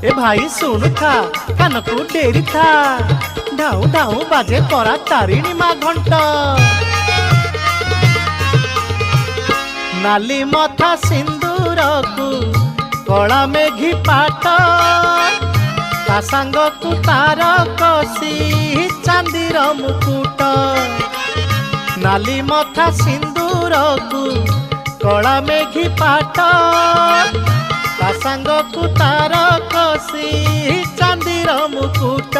ए भाई सुन था कान को डेरी था ढाऊ ढाऊ बाजे परा तारिणी माँ घंट नाली मथा सिंदूर को कला मेघी पाट ता सांग को तार कसी चांदीर मुकुट नाली मथा सिंदूर को कला मेघी पाट ता सांग को तार कसी चांदीर मुकुट।